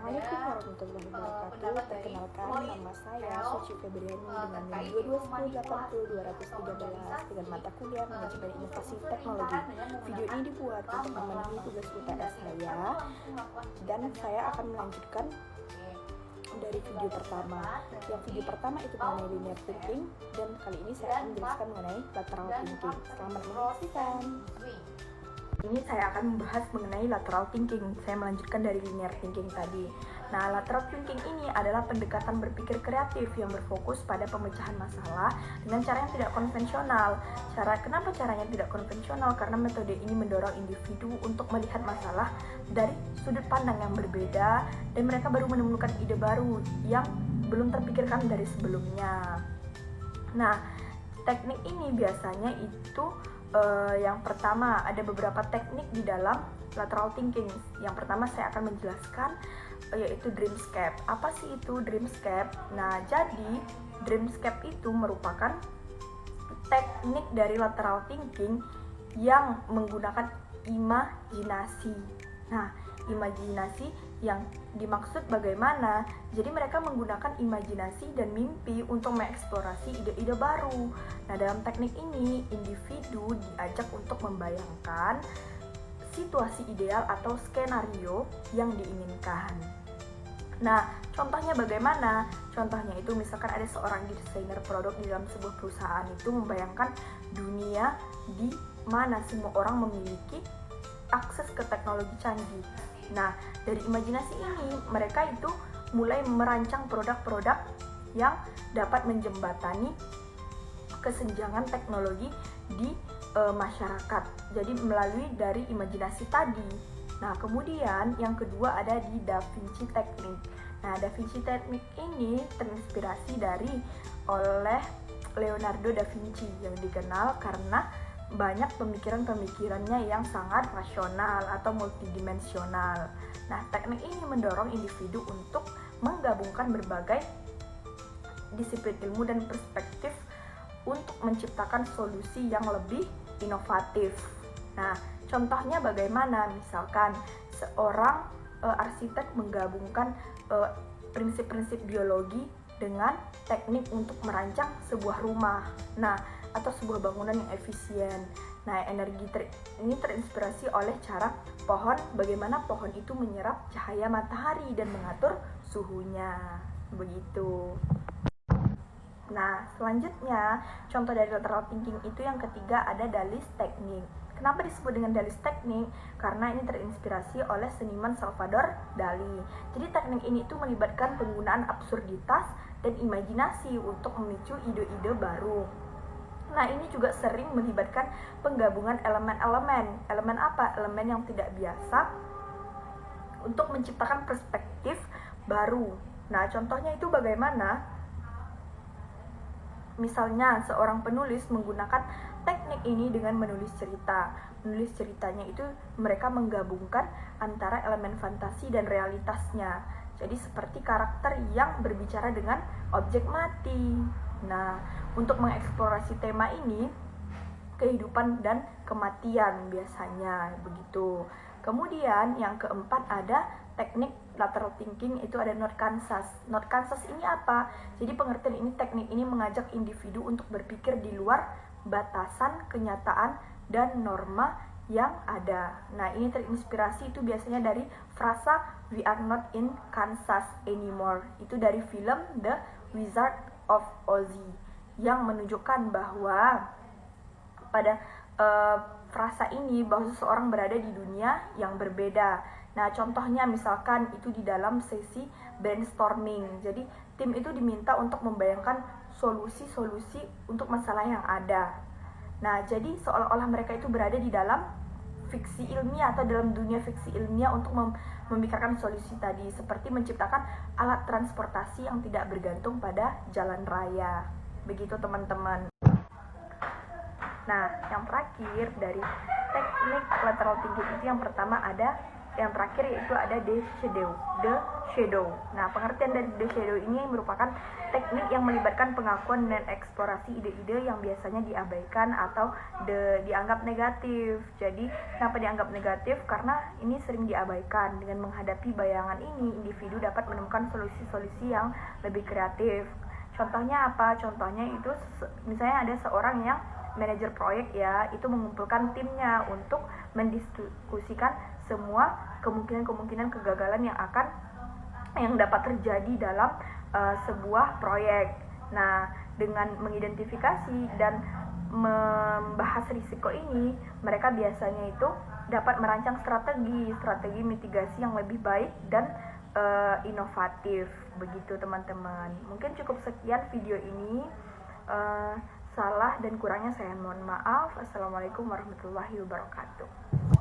Assalamualaikum warahmatullahi wabarakatuh. Perkenalkan, nama saya Suci Febriani dengan NIM 221080-213 dengan mata kuliah Manajemen Inovasi Teknologi. Video ini dibuat untuk memenuhi tugas UTS saya, dan saya akan melanjutkan dari video pertama. Yang video pertama itu mengenai linear thinking, dan kali ini saya akan menjelaskan mengenai lateral thinking. Selamat menyaksikan. Ini saya akan membahas mengenai lateral thinking. Saya melanjutkan dari linear thinking tadi. Nah, lateral thinking ini adalah pendekatan berpikir kreatif yang berfokus pada pemecahan masalah dengan cara yang tidak konvensional. Kenapa caranya tidak konvensional? Karena metode ini mendorong individu untuk melihat masalah dari sudut pandang yang berbeda, dan mereka baru menemukan ide baru yang belum terpikirkan dari sebelumnya. Nah, teknik ini biasanya itu yang pertama, ada beberapa teknik di dalam lateral thinking. Yang pertama saya akan menjelaskan yaitu dreamscape. Apa sih itu dreamscape? Nah, jadi dreamscape itu merupakan teknik dari lateral thinking yang menggunakan imajinasi. Nah, imajinasi yang dimaksud bagaimana? Jadi mereka menggunakan imajinasi dan mimpi untuk mengeksplorasi ide-ide baru. Nah, dalam teknik ini individu diajak untuk membayangkan situasi ideal atau skenario yang diinginkan. Nah, contohnya bagaimana? Contohnya itu misalkan ada seorang desainer produk di dalam sebuah perusahaan itu membayangkan dunia di mana semua orang memiliki akses ke teknologi canggih. Nah, dari imajinasi ini mereka itu mulai merancang produk-produk yang dapat menjembatani kesenjangan teknologi di masyarakat. Jadi melalui dari imajinasi tadi. Nah, kemudian yang kedua ada di Da Vinci Technique. Nah, Da Vinci Technique ini terinspirasi oleh Leonardo da Vinci yang dikenal karena banyak pemikiran-pemikirannya yang sangat rasional atau multidimensional. Nah, teknik ini mendorong individu untuk menggabungkan berbagai disiplin ilmu dan perspektif untuk menciptakan solusi yang lebih inovatif. Nah, contohnya bagaimana? Misalkan seorang arsitek menggabungkan prinsip-prinsip biologi dengan teknik untuk merancang sebuah rumah. Nah, atau sebuah bangunan yang efisien. Nah, ini terinspirasi oleh cara pohon, bagaimana pohon itu menyerap cahaya matahari dan mengatur suhunya. Begitu. Nah, selanjutnya contoh dari lateral thinking itu yang ketiga ada Dali's Technique. Kenapa disebut dengan Dali's Technique? Karena ini terinspirasi oleh seniman Salvador Dali. Jadi teknik ini itu melibatkan penggunaan absurditas dan imajinasi untuk memicu ide-ide baru. Nah, ini juga sering melibatkan penggabungan elemen-elemen. Elemen apa? Elemen yang tidak biasa untuk menciptakan perspektif baru. Nah, contohnya itu bagaimana? Misalnya, seorang penulis menggunakan teknik ini dengan menulis cerita. Menulis ceritanya itu mereka menggabungkan antara elemen fantasi dan realitasnya. Jadi seperti karakter yang berbicara dengan objek mati. Nah, untuk mengeksplorasi tema ini, kehidupan dan kematian biasanya begitu. Kemudian yang keempat ada teknik lateral thinking, itu ada North Kansas. North Kansas ini apa? Jadi pengertian ini, teknik ini mengajak individu untuk berpikir di luar batasan kenyataan dan norma yang ada. Nah, ini terinspirasi itu biasanya dari frasa "We are not in Kansas anymore". Itu dari film The Wizard of Oz yang menunjukkan bahwa pada frasa ini bahwa seseorang berada di dunia yang berbeda. Nah, contohnya misalkan itu di dalam sesi brainstorming. Jadi tim itu diminta untuk membayangkan solusi-solusi untuk masalah yang ada. Nah, jadi seolah-olah mereka itu berada di dalam fiksi ilmiah atau dalam dunia fiksi ilmiah untuk memikirkan solusi tadi, seperti menciptakan alat transportasi yang tidak bergantung pada jalan raya. Begitu teman-teman. Nah, yang terakhir dari teknik lateral thinking itu yang pertama ada yang terakhir yaitu ada the shadow. Nah, pengertian dari the shadow ini merupakan teknik yang melibatkan pengakuan dan eksplorasi ide-ide yang biasanya diabaikan atau dianggap negatif. Jadi, kenapa dianggap negatif? Karena ini sering diabaikan. Dengan menghadapi bayangan ini, individu dapat menemukan solusi-solusi yang lebih kreatif. Contohnya apa? Contohnya itu misalnya ada seorang yang manajer proyek ya, itu mengumpulkan timnya untuk mendiskusikan semua kemungkinan kegagalan yang dapat terjadi dalam sebuah proyek. Nah, dengan mengidentifikasi dan membahas risiko ini, mereka biasanya itu dapat merancang strategi mitigasi yang lebih baik dan inovatif. Begitu teman-teman. Mungkin cukup sekian video ini. Salah dan kurangnya saya mohon maaf. Assalamualaikum warahmatullahi wabarakatuh.